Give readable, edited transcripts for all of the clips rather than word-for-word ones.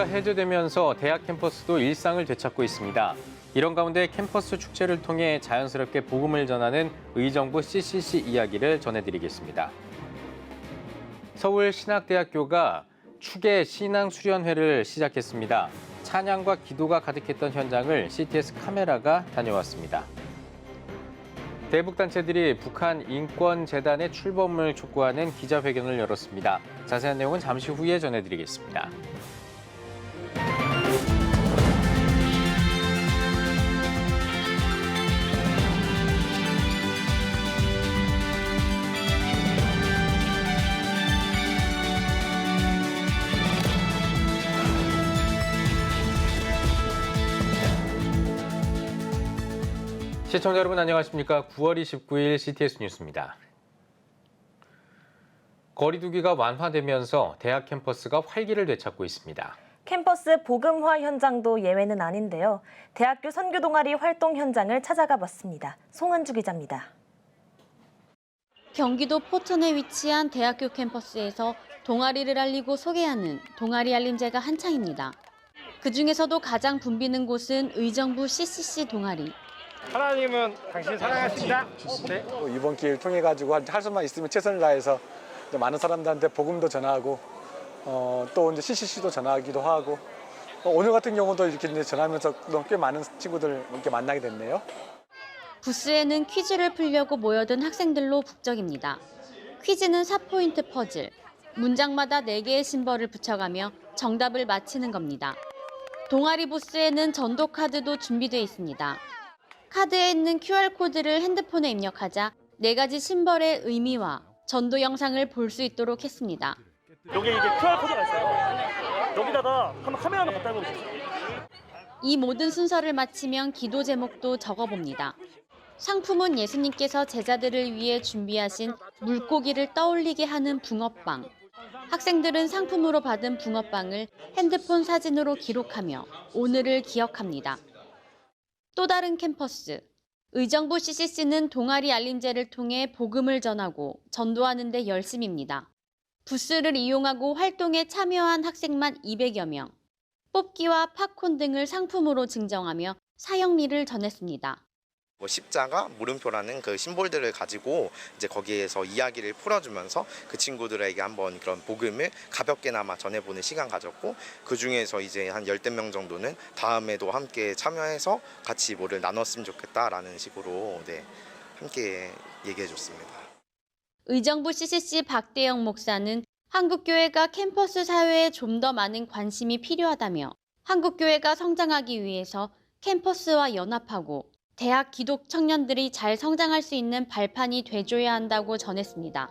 격리가 해제되면서 대학 캠퍼스도 일상을 되찾고 있습니다. 이런 가운데 캠퍼스 축제를 통해 자연스럽게 복음을 전하는 의정부 CCC 이야기를 전해드리겠습니다. 서울신학대학교가 추계 신앙수련회를 시작했습니다. 찬양과 기도가 가득했던 현장을 CTS 카메라가 다녀왔습니다. 대북단체들이 북한 인권재단의 출범을 촉구하는 기자회견을 열었습니다. 자세한 내용은 잠시 후에 전해드리겠습니다. 시청자 여러분 안녕하십니까? 9월 29일 CTS 뉴스입니다. 거리두기가 완화되면서 대학 캠퍼스가 활기를 되찾고 있습니다. 캠퍼스 복음화 현장도 예외는 아닌데요. 대학교 선교 동아리 활동 현장을 찾아가 봤습니다. 송은주 기자입니다. 경기도 포천에 위치한 대학교 캠퍼스에서 동아리를 알리고 소개하는 동아리 알림제가 한창입니다. 그중에서도 가장 붐비는 곳은 의정부 CCC 동아리. 하나님은 당신 사랑하신다. 네. 이번 기회를 통해 가지고 할 수만 있으면 최선을 다해서 많은 사람들한테 복음도 전하고 또 이제 CCC도 전하기도 하고 오늘 같은 경우도 이렇게 이제 전하면서 꽤 많은 친구들 이렇게 만나게 됐네요. 부스에는 퀴즈를 풀려고 모여든 학생들로 북적입니다. 퀴즈는 4포인트 퍼즐, 문장마다 4개의 심벌을 붙여가며 정답을 맞히는 겁니다. 동아리 부스에는 전도 카드도 준비돼 있습니다. 카드에 있는 QR코드를 핸드폰에 입력하자 4가지 심벌의 의미와 전도 영상을 볼 수 있도록 했습니다. 여기 이제 QR코드가 있어요. 여기다가 한번 카메라 하나 갖다 해보세요. 이 모든 순서를 마치면 기도 제목도 적어봅니다. 상품은 예수님께서 제자들을 위해 준비하신 물고기를 떠올리게 하는 붕어빵. 학생들은 상품으로 받은 붕어빵을 핸드폰 사진으로 기록하며 오늘을 기억합니다. 또 다른 캠퍼스, 의정부 CCC는 동아리 알림제를 통해 복음을 전하고 전도하는 데 열심입니다. 부스를 이용하고 활동에 참여한 학생만 200여 명, 뽑기와 팝콘 등을 상품으로 증정하며 사형리를 전했습니다. 십자가, 물음표라는 그 심볼들을 가지고 이제 거기에서 이야기를 풀어주면서 그 친구들에게 한번 그런 복음을 가볍게나마 전해보는 시간 가졌고 그 중에서 이제 한 10명 정도는 다음에도 함께 참여해서 같이 뭐를 나눴으면 좋겠다라는 식으로 함께 얘기해줬습니다. 의정부 CCC 박대영 목사는 한국교회가 캠퍼스 사회에 좀 더 많은 관심이 필요하다며 한국교회가 성장하기 위해서 캠퍼스와 연합하고 대학 기독 청년들이 잘 성장할 수 있는 발판이 돼줘야 한다고 전했습니다.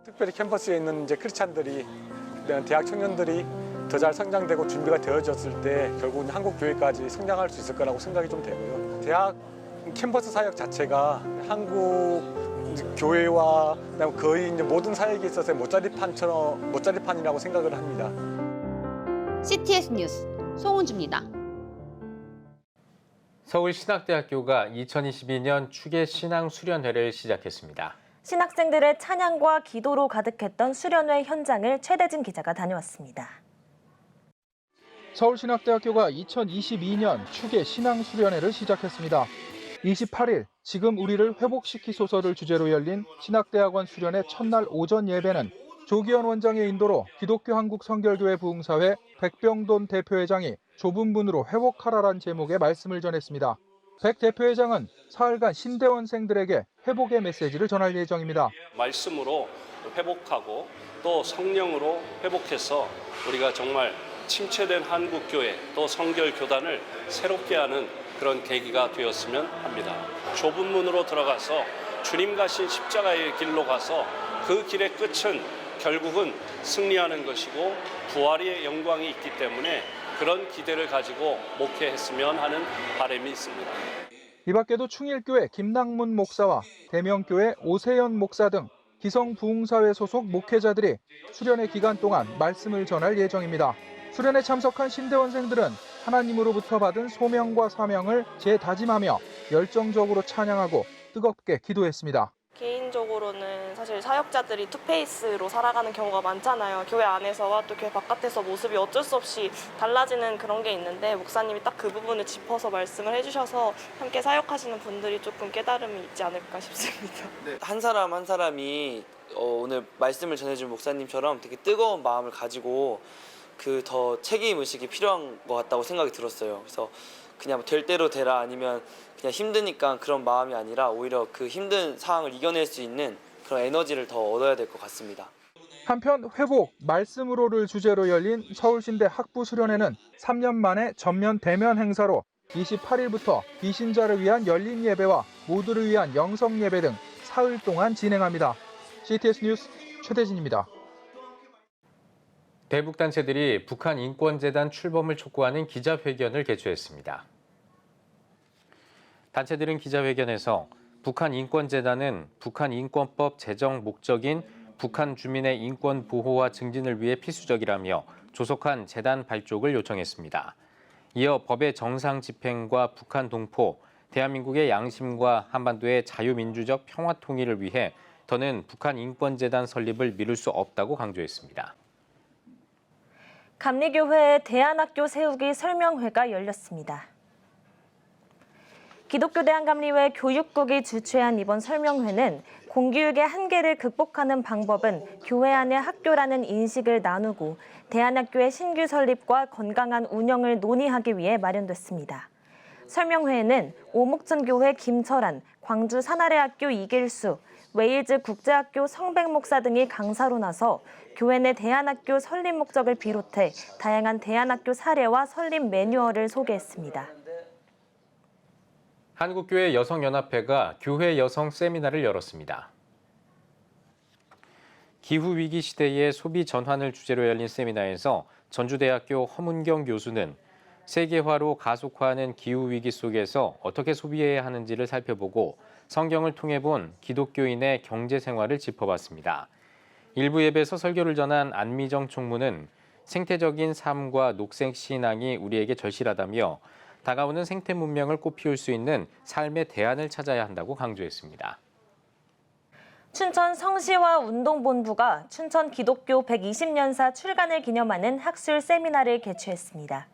특별히 캠퍼스에 있는 이제 크리스찬들이 대학 청년들이 더 잘 성장되고 준비가 되어졌을 때 결국은 한국 교회까지 성장할 수 있을 거라고 생각이 좀 되고요. 대학 캠퍼스 사역 자체가 한국 교회와 거의 이제 모든 사역에 있어서 모짜리판이라고 생각을 합니다. CTS 뉴스 송은주입니다. 서울신학대학교가 2022년 추계 신앙수련회를 시작했습니다. 신학생들의 찬양과 기도로 가득했던 수련회 현장을 최대진 기자가 다녀왔습니다. 서울신학대학교가 2022년 추계 신앙수련회를 시작했습니다. 28일 지금 우리를 회복시키소서를 주제로 열린 신학대학원 수련회 첫날 오전 예배는 조기현 원장의 인도로 기독교 한국성결교회 부흥사회 백병돈 대표회장이 좁은 문으로 회복하라란 제목의 말씀을 전했습니다. 백 대표회장은 사흘간 신대원생들에게 회복의 메시지를 전할 예정입니다. 말씀으로 회복하고 또 성령으로 회복해서 우리가 정말 침체된 한국교회 또 성결교단을 새롭게 하는 그런 계기가 되었으면 합니다. 좁은 문으로 들어가서 주님 가신 십자가의 길로 가서 그 길의 끝은 결국은 승리하는 것이고 부활의 영광이 있기 때문에 그런 기대를 가지고 목회했으면 하는 바람이 있습니다. 이 밖에도 충일교회 김낙문 목사와 대명교회 오세연 목사 등 기성부흥사회 소속 목회자들이 수련회 기간 동안 말씀을 전할 예정입니다. 수련에 참석한 신대원생들은 하나님으로부터 받은 소명과 사명을 재다짐하며 열정적으로 찬양하고 뜨겁게 기도했습니다. 개인 일반적으로는 사실 사역자들이 투페이스로 살아가는 경우가 많잖아요. 교회 안에서와 또 교회 바깥에서 모습이 어쩔 수 없이 달라지는 그런 게 있는데 목사님이 딱 그 부분을 짚어서 말씀을 해주셔서 함께 사역하시는 분들이 조금 깨달음이 있지 않을까 싶습니다. 한 사람 한 사람이 오늘 말씀을 전해준 목사님처럼 되게 뜨거운 마음을 가지고 그 더 책임 의식이 필요한 것 같다고 생각이 들었어요. 그래서 그냥 될 대로 되라 아니면 그냥 힘드니까 그런 마음이 아니라 오히려 그 힘든 상황을 이겨낼 수 있는 그런 에너지를 더 얻어야 될 것 같습니다. 한편 회복, 말씀으로를 주제로 열린 서울신대 학부수련회는 3년 만에 전면 대면 행사로 28일부터 비신자를 위한 열린 예배와 모두를 위한 영성 예배 등 사흘 동안 진행합니다. CTS 뉴스 최대진입니다. 대북 단체들이 북한 인권재단 출범을 촉구하는 기자회견을 개최했습니다. 단체들은 기자회견에서 북한 인권재단은 북한 인권법 제정 목적인 북한 주민의 인권 보호와 증진을 위해 필수적이라며 조속한 재단 발족을 요청했습니다. 이어 법의 정상 집행과 북한 동포, 대한민국의 양심과 한반도의 자유민주적 평화 통일을 위해 더는 북한 인권재단 설립을 미룰 수 없다고 강조했습니다. 감리교회의 대안학교 세우기 설명회가 열렸습니다. 기독교대한감리회 교육국이 주최한 이번 설명회는 공교육의 한계를 극복하는 방법은 교회 안의 학교라는 인식을 나누고 대안학교의 신규 설립과 건강한 운영을 논의하기 위해 마련됐습니다. 설명회에는 오목천교회 김철한, 광주 산아래학교 이길수, 웨일즈 국제학교 성백 목사 등이 강사로 나서 교회 내 대안학교 설립 목적을 비롯해 다양한 대안학교 사례와 설립 매뉴얼을 소개했습니다. 한국교회 여성연합회가 교회 여성 세미나를 열었습니다. 기후위기 시대의 소비 전환을 주제로 열린 세미나에서 전주대학교 허문경 교수는 세계화로 가속화하는 기후위기 속에서 어떻게 소비해야 하는지를 살펴보고 성경을 통해 본 기독교인의 경제생활을 짚어봤습니다. 일부 예배에서 설교를 전한 안미정 총무는 생태적인 삶과 녹색 신앙이 우리에게 절실하다며 다가오는 생태 문명을 꽃피울 수 있는 삶의 대안을 찾아야 한다고 강조했습니다. 춘천 성시와 운동본부가 춘천 기독교 120년사 출간을 기념하는 학술 세미나를 개최했습니다.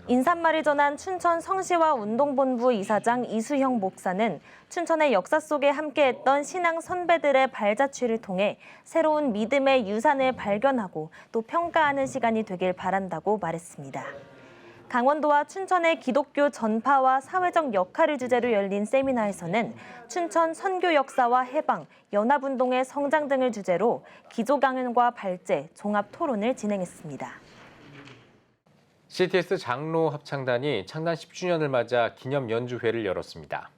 인사말을 전한 춘천 성시와 운동본부 이사장 이수형 목사는 춘천의 역사 속에 함께했던 신앙 선배들의 발자취를 통해 새로운 믿음의 유산을 발견하고 또 평가하는 시간이 되길 바란다고 말했습니다. 강원도와 춘천의 기독교 전파와 사회적 역할을 주제로 열린 세미나에서는 춘천 선교 역사와 해방, 연합운동의 성장 등을 주제로 기조강연과 발제, 종합 토론을 진행했습니다. CTS 장로 합창단이 창단 10주년을 맞아 기념 연주회를 열었습니다.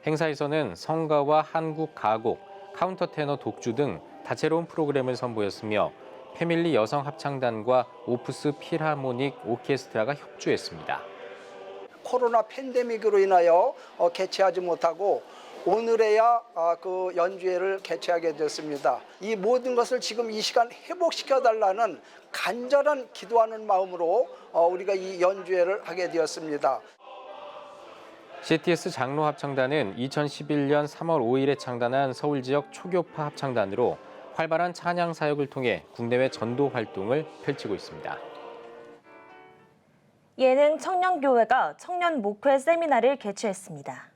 행사에서는 성가와 한국 가곡, 카운터 테너 독주 등 다채로운 프로그램을 선보였으며 패밀리 여성 합창단과 오프스 필하모닉 오케스트라가 협주했습니다. 코로나 팬데믹으로 인하여 개최하지 못하고 오늘에야 그 연주회를 개최하게 됐습니다. 이 모든 것을 지금 이 시간 회복시켜달라는 간절한 기도하는 마음으로 우리가 이 연주회를 하게 되었습니다. CTS 장로 합창단은 2011년 3월 5일에 창단한 서울 지역 초교파 합창단으로 활발한 찬양 사역을 통해 국내외 전도 활동을 펼치고 있습니다. 예능 청년교회가 청년 목회 세미나를 개최했습니다.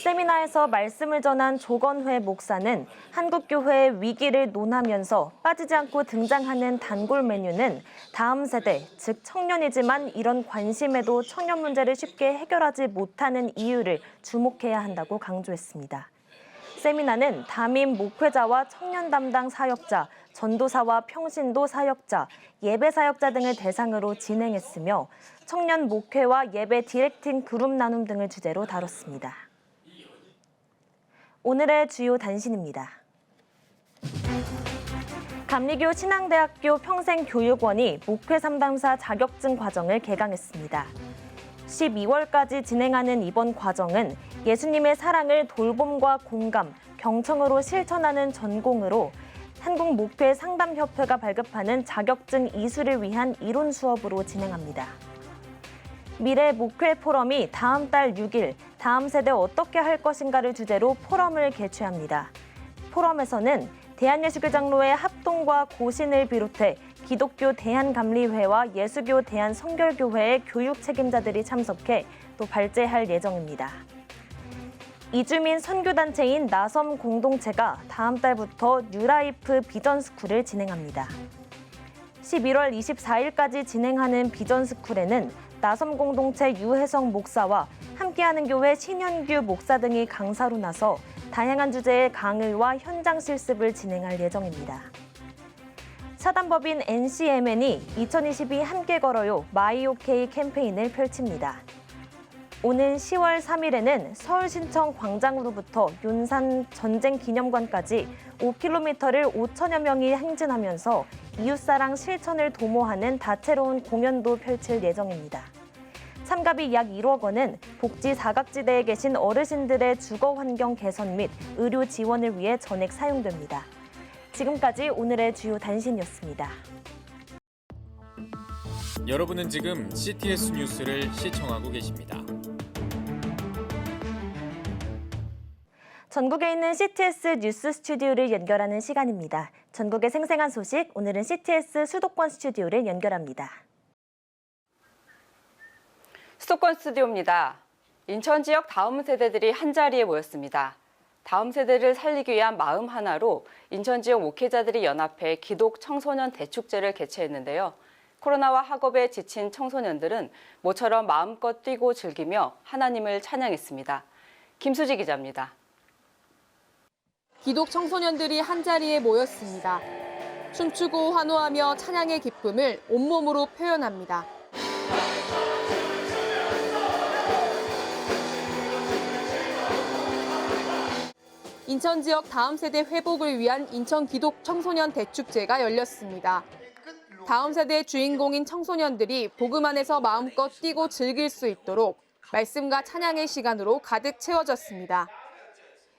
세미나에서 말씀을 전한 조건회 목사는 한국교회의 위기를 논하면서 빠지지 않고 등장하는 단골 메뉴는 다음 세대, 즉 청년이지만 이런 관심에도 청년 문제를 쉽게 해결하지 못하는 이유를 주목해야 한다고 강조했습니다. 세미나는 담임 목회자와 청년 담당 사역자, 전도사와 평신도 사역자, 예배 사역자 등을 대상으로 진행했으며 청년 목회와 예배 디렉팅 그룹 나눔 등을 주제로 다뤘습니다. 오늘의 주요 단신입니다. 감리교 신앙대학교 평생교육원이 목회 상담사 자격증 과정을 개강했습니다. 12월까지 진행하는 이번 과정은 예수님의 사랑을 돌봄과 공감, 경청으로 실천하는 전공으로 한국목회상담협회가 발급하는 자격증 이수를 위한 이론 수업으로 진행합니다. 미래 목회 포럼이 다음 달 6일 다음 세대 어떻게 할 것인가를 주제로 포럼을 개최합니다. 포럼에서는 대한예수교 장로회 합동과 고신을 비롯해 기독교 대한감리회와 예수교 대한성결교회의 교육 책임자들이 참석해 또 발제할 예정입니다. 이주민 선교단체인 나섬 공동체가 다음 달부터 뉴라이프 비전스쿨을 진행합니다. 11월 24일까지 진행하는 비전스쿨에는 나섬 공동체 유혜성 목사와 함께하는 교회 신현규 목사 등이 강사로 나서 다양한 주제의 강의와 현장 실습을 진행할 예정입니다. 사단법인 NCMN이 2022 함께 걸어요 마이오케이 캠페인을 펼칩니다. 오는 10월 3일에는 서울 신청 광장으로부터 윤산 전쟁기념관까지 5km를 5천여 명이 행진하면서 이웃사랑 실천을 도모하는 다채로운 공연도 펼칠 예정입니다. 참가비 약 1억 원은 복지 사각지대에 계신 어르신들의 주거 환경 개선 및 의료 지원을 위해 전액 사용됩니다. 지금까지 오늘의 주요 단신이었습니다. 여러분은 지금 CTS 뉴스를 시청하고 계십니다. 전국에 있는 CTS 뉴스 스튜디오를 연결하는 시간입니다. 전국의 생생한 소식, 오늘은 CTS 수도권 스튜디오를 연결합니다. 수도권 스튜디오입니다. 인천 지역 다음 세대들이 한자리에 모였습니다. 다음 세대를 살리기 위한 마음 하나로 인천 지역 목회자들이 연합해 기독 청소년 대축제를 개최했는데요. 코로나와 학업에 지친 청소년들은 모처럼 마음껏 뛰고 즐기며 하나님을 찬양했습니다. 김수지 기자입니다. 기독 청소년들이 한자리에 모였습니다. 춤추고 환호하며 찬양의 기쁨을 온몸으로 표현합니다. 인천 지역 다음 세대 회복을 위한 인천 기독 청소년 대축제가 열렸습니다. 다음 세대의 주인공인 청소년들이 복음 안에서 마음껏 뛰고 즐길 수 있도록 말씀과 찬양의 시간으로 가득 채워졌습니다.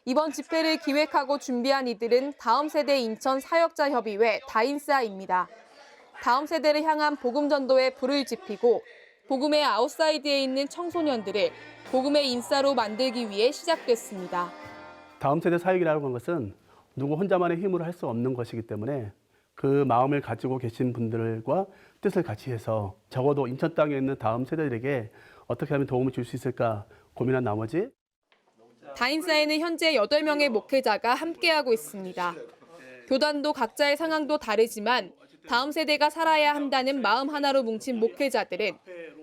이번 집회를 기획하고 준비한 이들은 다음 세대 인천 사역자협의회 다인사입니다. 다음 세대를 향한 복음 전도에 불을 지피고 복음의 아웃사이드에 있는 청소년들을 복음의 인싸로 만들기 위해 시작됐습니다. 다음 세대 사역이라는 것은 누구 혼자만의 힘으로 할 수 없는 것이기 때문에 그 마음을 가지고 계신 분들과 뜻을 같이 해서 적어도 인천 땅에 있는 다음 세대들에게 어떻게 하면 도움을 줄 수 있을까 고민한 나머지 다인사에는 현재 8명의 목회자가 함께하고 있습니다. 교단도 각자의 상황도 다르지만 다음 세대가 살아야 한다는 마음 하나로 뭉친 목회자들은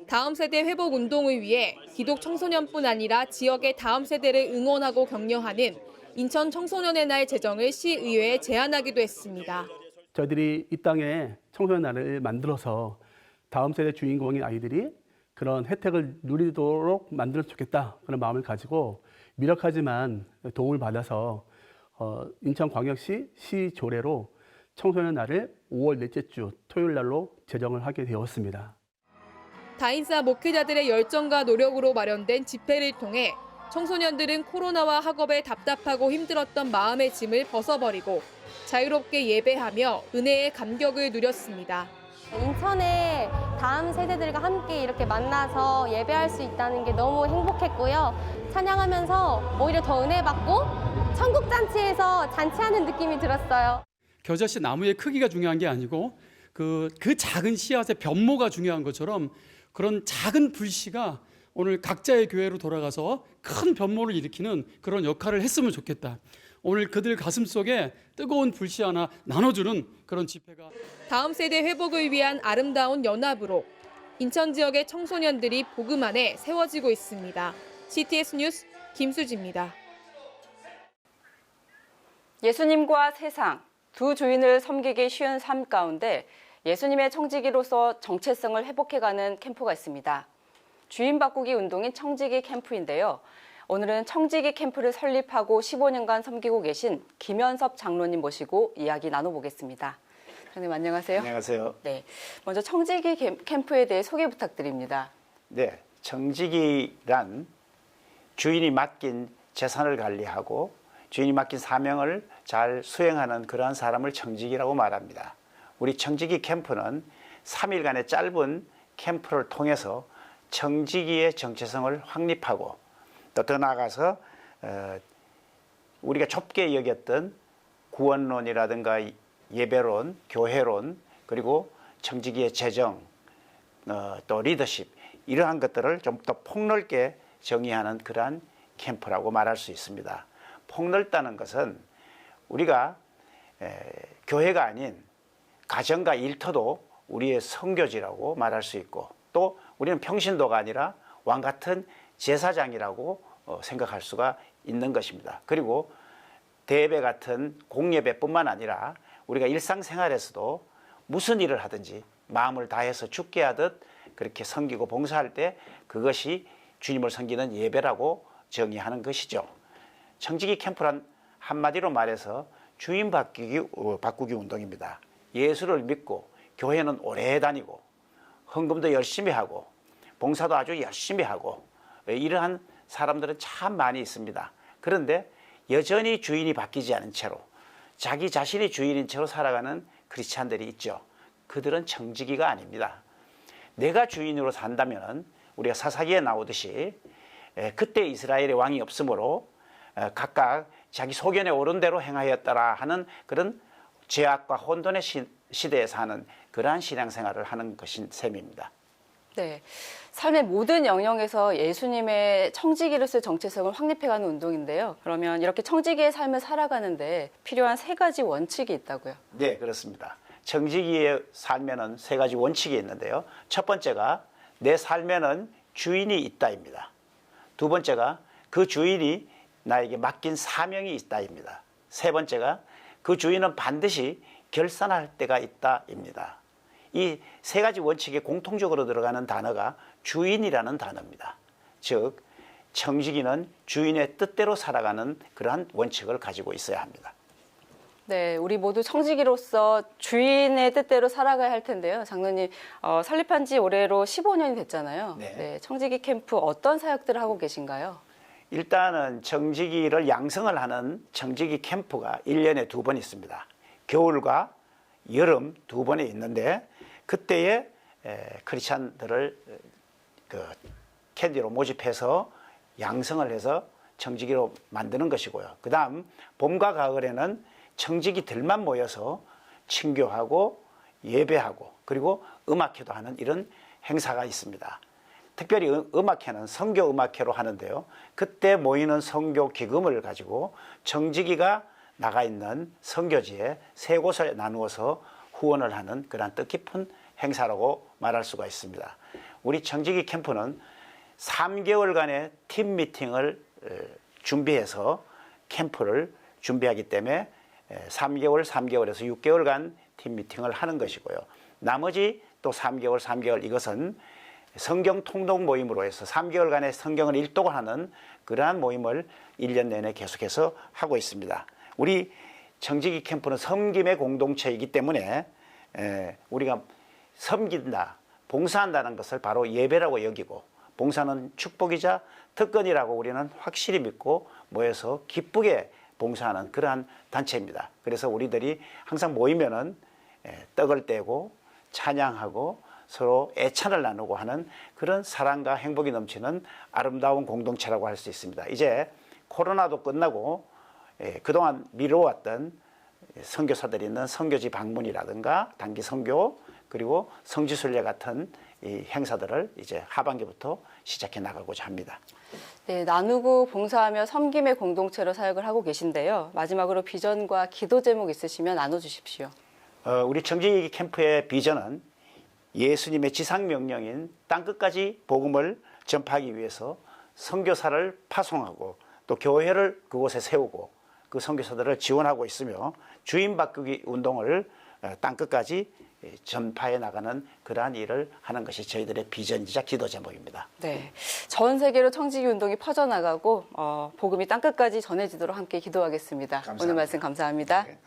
다음 세대 회복 운동을 위해 기독 청소년뿐 아니라 지역의 다음 세대를 응원하고 격려하는 인천 청소년의 날 제정을 시의회에 제안하기도 했습니다. 저희들이 이 땅에 청소년 날을 만들어서 다음 세대 주인공인 아이들이 그런 혜택을 누리도록 만들었으면 좋겠다 그런 마음을 가지고 미력하지만 도움을 받아서 인천광역시 시조례로 청소년 날을 5월 넷째 주 토요일 날로 제정을 하게 되었습니다. 다인사 목회자들의 열정과 노력으로 마련된 집회를 통해 청소년들은 코로나와 학업에 답답하고 힘들었던 마음의 짐을 벗어버리고 자유롭게 예배하며 은혜의 감격을 누렸습니다. 인천에 다음 세대들과 함께 이렇게 만나서 예배할 수 있다는 게 너무 행복했고요. 찬양하면서 오히려 더 은혜 받고 천국 잔치에서 잔치하는 느낌이 들었어요. 겨자씨 나무의 크기가 중요한 게 아니고 그 작은 씨앗의 변모가 중요한 것처럼 그런 작은 불씨가 오늘 각자의 교회로 돌아가서 큰 변모를 일으키는 그런 역할을 했으면 좋겠다. 오늘 그들 가슴 속에 뜨거운 불씨 하나 나눠주는 그런 집회가 다음 세대 회복을 위한 아름다운 연합으로 인천 지역의 청소년들이 복음 안에 세워지고 있습니다. CTS 뉴스 김수지입니다. 예수님과 세상, 두 주인을 섬기기 쉬운 삶 가운데 예수님의 청지기로서 정체성을 회복해가는 캠프가 있습니다. 주인 바꾸기 운동인 청지기 캠프인데요. 오늘은 청지기 캠프를 설립하고 15년간 섬기고 계신 김현섭 장로님 모시고 이야기 나눠보겠습니다. 장로님 안녕하세요. 안녕하세요. 네, 먼저 청지기 캠프에 대해 소개 부탁드립니다. 네, 청지기란 주인이 맡긴 재산을 관리하고 주인이 맡긴 사명을 잘 수행하는 그러한 사람을 청지기라고 말합니다. 우리 청지기 캠프는 3일간의 짧은 캠프를 통해서 청지기의 정체성을 확립하고 또 더 나아가서 우리가 좁게 여겼던 구원론이라든가 예배론, 교회론, 그리고 청지기의 재정, 또 리더십 이러한 것들을 좀 더 폭넓게 정의하는 그러한 캠프라고 말할 수 있습니다. 폭넓다는 것은 우리가 교회가 아닌 가정과 일터도 우리의 선교지라고 말할 수 있고 또 우리는 평신도가 아니라 왕같은 제사장이라고 생각할 수가 있는 것입니다. 그리고 대예배 같은 공예배뿐만 아니라 우리가 일상생활에서도 무슨 일을 하든지 마음을 다해서 죽게 하듯 그렇게 섬기고 봉사할 때 그것이 주님을 섬기는 예배라고 정의하는 것이죠. 청지기 캠프란 한마디로 말해서 주인 바꾸기 운동입니다. 예수를 믿고 교회는 오래 다니고 헌금도 열심히 하고 봉사도 아주 열심히 하고 이러한 사람들은 참 많이 있습니다. 그런데 여전히 주인이 바뀌지 않은 채로 자기 자신이 주인인 채로 살아가는 크리스찬들이 있죠. 그들은 청지기가 아닙니다. 내가 주인으로 산다면 우리가 사사기에 나오듯이 그때 이스라엘의 왕이 없으므로 각각 자기 소견에 오른 대로 행하였더라 하는 그런 죄악과 혼돈의 시대에 사는 그러한 신앙생활을 하는 것인 셈입니다. 네, 삶의 모든 영역에서 예수님의 청지기로서의 정체성을 확립해가는 운동인데요. 그러면 이렇게 청지기의 삶을 살아가는데 필요한 3가지 원칙이 있다고요? 네, 그렇습니다. 청지기의 삶에는 3가지 원칙이 있는데요. 첫 번째가 내 삶에는 주인이 있다입니다. 두 번째가 그 주인이 나에게 맡긴 사명이 있다입니다. 세 번째가 그 주인은 반드시 결산할 때가 있다입니다. 이 3가지 원칙에 공통적으로 들어가는 단어가 주인이라는 단어입니다. 즉 청지기는 주인의 뜻대로 살아가는 그러한 원칙을 가지고 있어야 합니다. 네, 우리 모두 청지기로서 주인의 뜻대로 살아가야 할 텐데요. 장로님, 설립한 지 올해로 15년이 됐잖아요. 네, 청지기 캠프 어떤 사역들을 하고 계신가요? 일단은 청지기를 양성을 하는 청지기 캠프가 1년에 2번 있습니다. 겨울과 여름 2번에 있는데 그때에 크리스찬들을 캔디로 모집해서 양성을 해서 청지기로 만드는 것이고요. 그 다음 봄과 가을에는 청지기들만 모여서 친교하고 예배하고 그리고 음악회도 하는 이런 행사가 있습니다. 특별히 음악회는 선교 음악회로 하는데요. 그때 모이는 선교 기금을 가지고 청지기가 나가 있는 선교지에 3곳을 나누어서 후원을 하는 그런 뜻깊은 행사라고 말할 수가 있습니다. 우리 청지기 캠프는 3개월간의 팀 미팅을 준비해서 캠프를 준비하기 때문에 3개월에서 6개월간 팀 미팅을 하는 것이고요. 나머지 또 3개월 이것은 성경 통독 모임으로 해서 3개월간의 성경을 일독하는 그러한 모임을 1년 내내 계속해서 하고 있습니다. 우리 청지기 캠프는 섬김의 공동체이기 때문에 우리가 섬긴다, 봉사한다는 것을 바로 예배라고 여기고 봉사는 축복이자 특권이라고 우리는 확실히 믿고 모여서 기쁘게 봉사하는 그러한 단체입니다. 그래서 우리들이 항상 모이면은 떡을 떼고 찬양하고 서로 애찬을 나누고 하는 그런 사랑과 행복이 넘치는 아름다운 공동체라고 할 수 있습니다. 이제 코로나도 끝나고 그동안 미뤄왔던 선교사들이 있는 선교지 방문이라든가 단기 선교 그리고 성지순례 같은 이 행사들을 이제 하반기부터 시작해 나가고자 합니다. 네, 나누고 봉사하며 섬김의 공동체로 사역을 하고 계신데요. 마지막으로 비전과 기도 제목 있으시면 나눠주십시오. 우리 청지기 캠프의 비전은 예수님의 지상 명령인 땅끝까지 복음을 전파하기 위해서 선교사를 파송하고 또 교회를 그곳에 세우고 그 선교사들을 지원하고 있으며 주인 바꾸기 운동을 땅끝까지 전파해 나가는 그러한 일을 하는 것이 저희들의 비전이자 기도 제목입니다. 네, 전 세계로 청지기 운동이 퍼져나가고 복음이 땅끝까지 전해지도록 함께 기도하겠습니다. 감사합니다. 오늘 말씀 감사합니다. 네.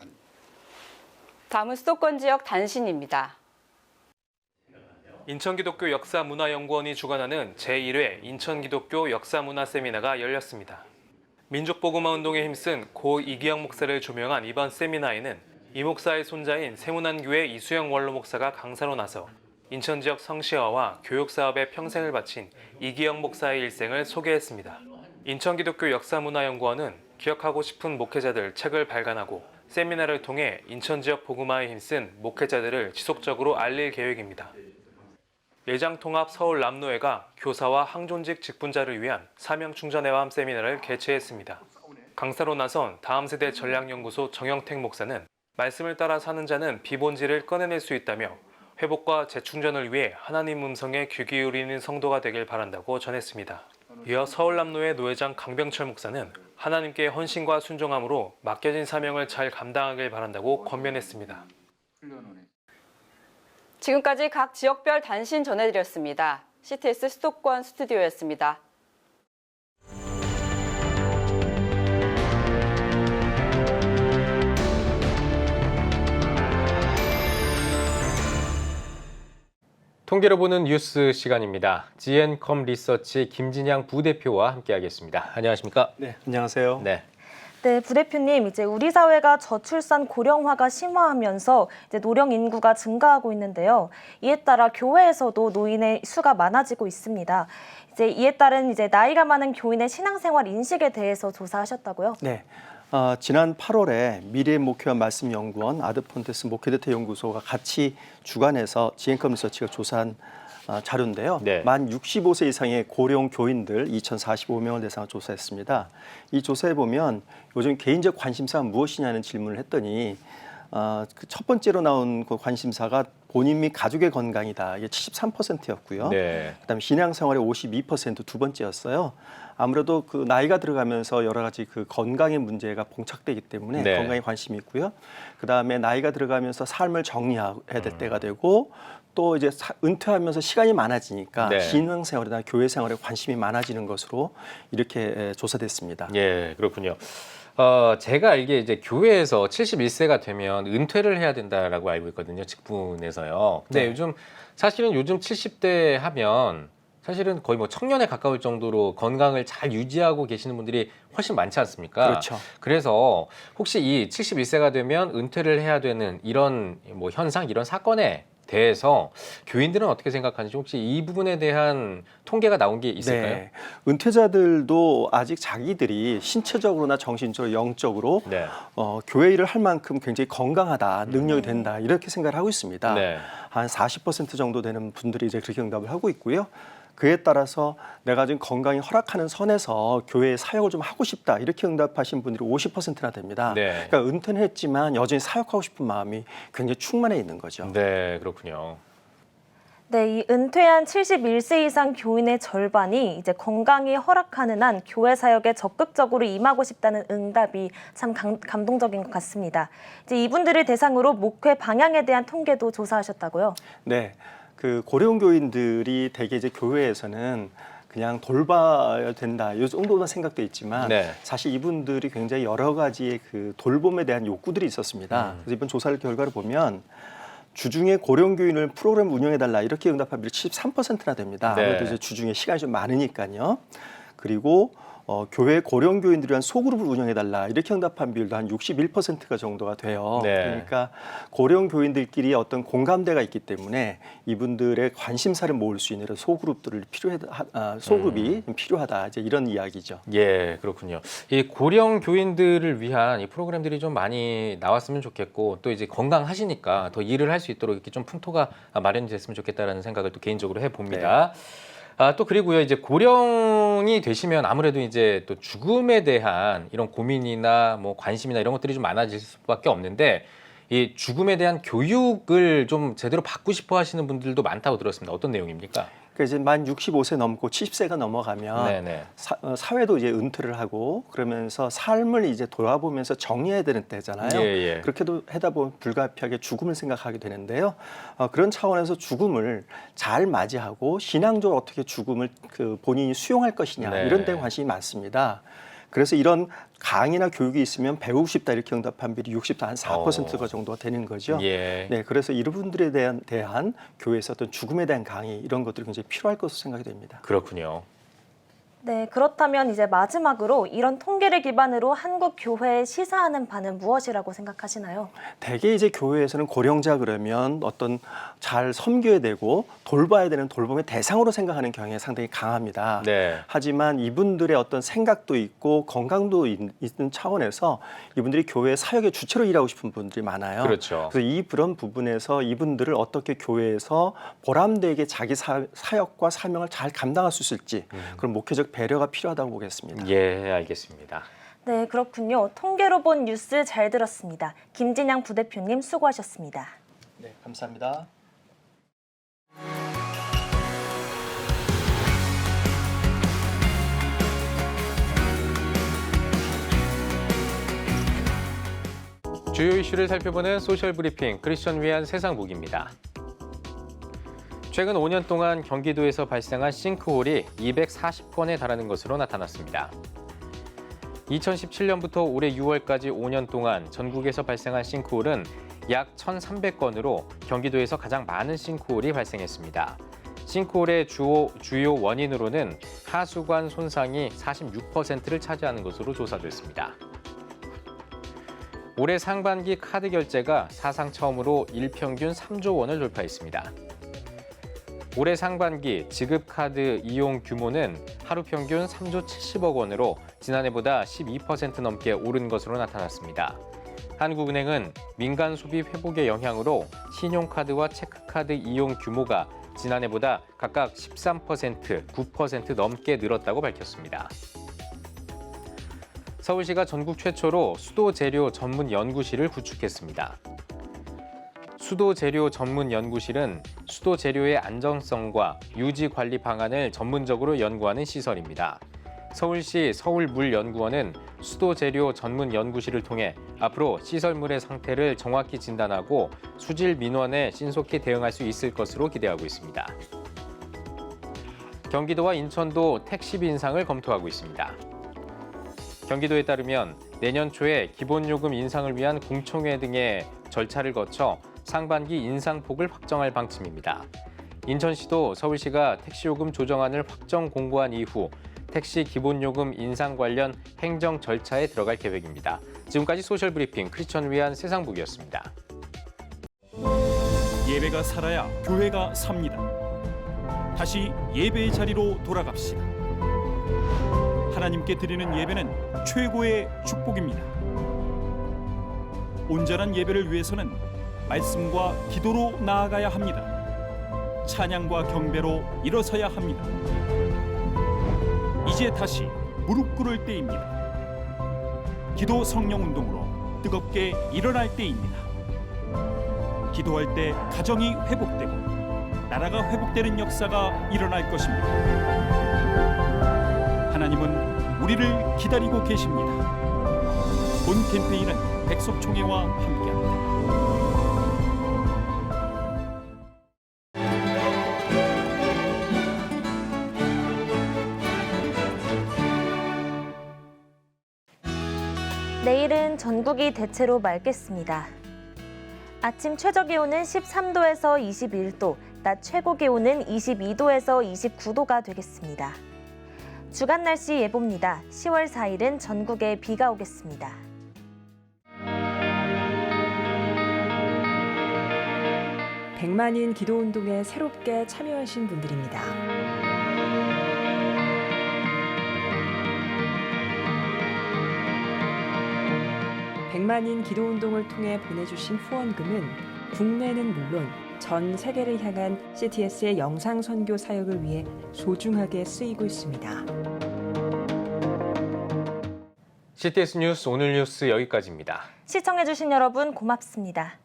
다음은 수도권 지역 단신입니다. 인천기독교 역사문화연구원이 주관하는 제1회 인천기독교 역사문화 세미나가 열렸습니다. 민족복음화 운동에 힘쓴 고 이기영 목사를 조명한 이번 세미나에는 이 목사의 손자인 세문안교회 이수영 원로 목사가 강사로 나서 인천 지역 성시화와 교육 사업에 평생을 바친 이기영 목사의 일생을 소개했습니다. 인천기독교역사문화연구원은 기억하고 싶은 목회자들 책을 발간하고 세미나를 통해 인천 지역 복음화에 힘쓴 목회자들을 지속적으로 알릴 계획입니다. 예장통합 서울남노회가 교사와 항존직 직분자를 위한 사명충전회화함 세미나를 개최했습니다. 강사로 나선 다음세대 전략연구소 정영택 목사는 말씀을 따라 사는 자는 비본질을 꺼내낼 수 있다며 회복과 재충전을 위해 하나님 음성에 귀 기울이는 성도가 되길 바란다고 전했습니다. 이어 서울남노회 노회장 강병철 목사는 하나님께 헌신과 순종함으로 맡겨진 사명을 잘 감당하길 바란다고 권면했습니다. 지금까지 각 지역별 단신 전해드렸습니다. CTS 수도권 스튜디오였습니다. 통계로 보는 뉴스 시간입니다. GN컴 리서치 김진양 부대표와 함께하겠습니다. 안녕하십니까? 네, 안녕하세요. 네. 네, 부대표님, 이제 우리 사회가 저출산 고령화가 심화하면서 이제 노령 인구가 증가하고 있는데요. 이에 따라 교회에서도 노인의 수가 많아지고 있습니다. 이에 따른 나이가 많은 교인의 신앙생활 인식에 대해서 조사하셨다고요? 네. 지난 8월에 미래목회와 말씀연구원 아드폰테스 목회대태 연구소가 같이 주관해서 GN컴 리서치가 조사한 자료인데요. 네. 만 65세 이상의 고령 교인들 2,045명을 대상으로 조사했습니다. 이 조사에 보면 요즘 개인적 관심사가 무엇이냐는 질문을 했더니 그 첫 번째로 나온 그 관심사가 본인 및 가족의 건강이다. 이게 73%였고요. 네. 그다음에 신앙생활의 52% 두 번째였어요. 아무래도 그 나이가 들어가면서 여러 가지 그 건강의 문제가 봉착되기 때문에 네. 건강에 관심이 있고요. 그다음에 나이가 들어가면서 삶을 정리해야 될 때가 되고 또 이제 은퇴하면서 시간이 많아지니까 네. 신앙생활이나 교회 생활에 관심이 많아지는 것으로 이렇게 조사됐습니다. 예, 그렇군요. 제가 알기에 이제 교회에서 71세가 되면 은퇴를 해야 된다라고 알고 있거든요. 직분에서요. 근데 네. 요즘 70대 하면 사실은 거의 뭐 청년에 가까울 정도로 건강을 잘 유지하고 계시는 분들이 훨씬 많지 않습니까? 그렇죠. 그래서 혹시 이 71세가 되면 은퇴를 해야 되는 이런 뭐 현상, 이런 사건에 대해서 교인들은 어떻게 생각하는지 혹시 이 부분에 대한 통계가 나온 게 있을까요? 네. 은퇴자들도 아직 자기들이 신체적으로나 정신적으로 영적으로 네. 교회 일을 할 만큼 굉장히 건강하다, 능력이 된다 이렇게 생각을 하고 있습니다. 네. 한 40% 정도 되는 분들이 이제 그렇게 응답을 하고 있고요. 그에 따라서 내가 지금 건강이 허락하는 선에서 교회에 사역을 좀 하고 싶다 이렇게 응답하신 분들이 50%나 됩니다. 네. 그러니까 은퇴는 했지만 여전히 사역하고 싶은 마음이 굉장히 충만해 있는 거죠. 네, 그렇군요. 네, 이 은퇴한 71세 이상 교인의 절반이 이제 건강이 허락하는 한 교회 사역에 적극적으로 임하고 싶다는 응답이 참 감동적인 것 같습니다. 이분들을 대상으로 목회 방향에 대한 통계도 조사하셨다고요? 네. 그 고령 교인들이 대개 이제 교회에서는 그냥 돌봐야 된다 이 정도만 생각돼 있지만 네. 사실 이분들이 굉장히 여러 가지의 그 돌봄에 대한 욕구들이 있었습니다. 그래서 이번 조사 결과를 보면 주중에 고령 교인을 프로그램 운영해달라 이렇게 응답한 비율이 73%나 됩니다. 네. 아무래도 이제 주중에 시간이 좀 많으니까요. 그리고 교회 고령 교인들을 위한 소그룹을 운영해달라 이렇게 응답한 비율도 한 61%가 정도가 돼요. 네. 그러니까 고령 교인들끼리 어떤 공감대가 있기 때문에 이분들의 관심사를 모을 수 있는 소그룹들을 소그룹이 필요하다 이제 이런 이야기죠. 예, 그렇군요. 이 고령 교인들을 위한 이 프로그램들이 좀 많이 나왔으면 좋겠고 또 이제 건강하시니까 더 일을 할 수 있도록 이렇게 좀 풍토가 마련됐으면 좋겠다라는 생각을 또 개인적으로 해봅니다. 네. 또 그리고요, 이제 고령이 되시면 아무래도 이제 또 죽음에 대한 이런 고민이나 뭐 관심이나 이런 것들이 좀 많아질 수밖에 없는데 이 죽음에 대한 교육을 좀 제대로 받고 싶어 하시는 분들도 많다고 들었습니다. 어떤 내용입니까? 그러니까 이제 만 65세 넘고 70세가 넘어가면 네네. 사회도 이제 은퇴를 하고 그러면서 삶을 이제 돌아보면서 정리해야 되는 때잖아요. 예. 그렇게도 하다 보면 불가피하게 죽음을 생각하게 되는데요. 그런 차원에서 죽음을 잘 맞이하고 신앙적으로 어떻게 죽음을 그 본인이 수용할 것이냐 네. 이런 데 관심이 많습니다. 그래서 이런 강의나 교육이 있으면 배우고 싶다 이렇게 응답한 비율이 60도 한 4%가 정도가 되는 거죠. 예. 네, 그래서 이런 분들에 대한 교회에서 어떤 죽음에 대한 강의 이런 것들이 굉장히 필요할 것으로 생각이 됩니다. 그렇군요. 네, 그렇다면 이제 마지막으로 이런 통계를 기반으로 한국 교회에 시사하는 바는 무엇이라고 생각하시나요? 대개 이제 교회에서는 고령자 그러면 어떤 잘 섬겨야 되고 돌봐야 되는 돌봄의 대상으로 생각하는 경향이 상당히 강합니다. 네. 하지만 이분들의 어떤 생각도 있고 건강도 있는 차원에서 이분들이 교회 사역의 주체로 일하고 싶은 분들이 많아요. 그렇죠. 그래서 그런 부분에서 이분들을 어떻게 교회에서 보람되게 자기 사역과 사명을 잘 감당할 수 있을지 그런 목회적 배려가 필요하다고 보겠습니다. 예, 알겠습니다. 네, 그렇군요. 통계로 본 뉴스 잘 들었습니다. 김진양 부대표님 수고하셨습니다. 네, 감사합니다. 주요 이슈를 살펴보는 소셜 브리핑 크리스천 위한 세상 보기입니다. 최근 5년 동안 경기도에서 발생한 싱크홀이 240건에 달하는 것으로 나타났습니다. 2017년부터 올해 6월까지 5년 동안 전국에서 발생한 싱크홀은 약 1,300건으로 경기도에서 가장 많은 싱크홀이 발생했습니다. 싱크홀의 주요 원인으로는 하수관 손상이 46%를 차지하는 것으로 조사됐습니다. 올해 상반기 카드 결제가 사상 처음으로 일평균 3조 원을 돌파했습니다. 올해 상반기 지급카드 이용 규모는 하루 평균 3조 70억 원으로 지난해보다 12% 넘게 오른 것으로 나타났습니다. 한국은행은 민간 소비 회복의 영향으로 신용카드와 체크카드 이용 규모가 지난해보다 각각 13%, 9% 넘게 늘었다고 밝혔습니다. 서울시가 전국 최초로 수도 재료 전문 연구실을 구축했습니다. 수도 재료 전문 연구실은 수도 재료의 안정성과 유지 관리 방안을 전문적으로 연구하는 시설입니다. 서울시 서울물연구원은 수도 재료 전문 연구실을 통해 앞으로 시설물의 상태를 정확히 진단하고 수질 민원에 신속히 대응할 수 있을 것으로 기대하고 있습니다. 경기도와 인천도 택시비 인상을 검토하고 있습니다. 경기도에 따르면 내년 초에 기본요금 인상을 위한 공청회 등의 절차를 거쳐 상반기 인상폭을 확정할 방침입니다. 인천시도 서울시가 택시요금 조정안을 확정 공고한 이후 택시 기본요금 인상 관련 행정 절차에 들어갈 계획입니다. 지금까지 소셜브리핑 크리스천 위한 세상북이었습니다. 예배가 살아야 교회가 삽니다. 다시 예배의 자리로 돌아갑시다. 하나님께 드리는 예배는 최고의 축복입니다. 온전한 예배를 위해서는 말씀과 기도로 나아가야 합니다. 찬양과 경배로 일어서야 합니다. 이제 다시 무릎 꿇을 때입니다. 기도 성령 운동으로 뜨겁게 일어날 때입니다. 기도할 때 가정이 회복되고 나라가 회복되는 역사가 일어날 것입니다. 하나님은 우리를 기다리고 계십니다. 본 캠페인은 백석총회와 함께합니다. 내일은 전국이 대체로 맑겠습니다. 아침 최저기온은 13도에서 21도, 낮 최고기온은 22도에서 29도가 되겠습니다. 주간 날씨 예보입니다. 10월 4일은 전국에 비가 오겠습니다. 백만인 기도운동에 새롭게 참여하신 분들입니다. 백만인 기도운동을 통해 보내주신 후원금은 국내는 물론 전 세계를 향한 CTS의 영상 선교 사역을 위해 소중하게 쓰이고 있습니다. CTS 뉴스 오늘 뉴스 여기까지입니다. 시청해주신 여러분 고맙습니다.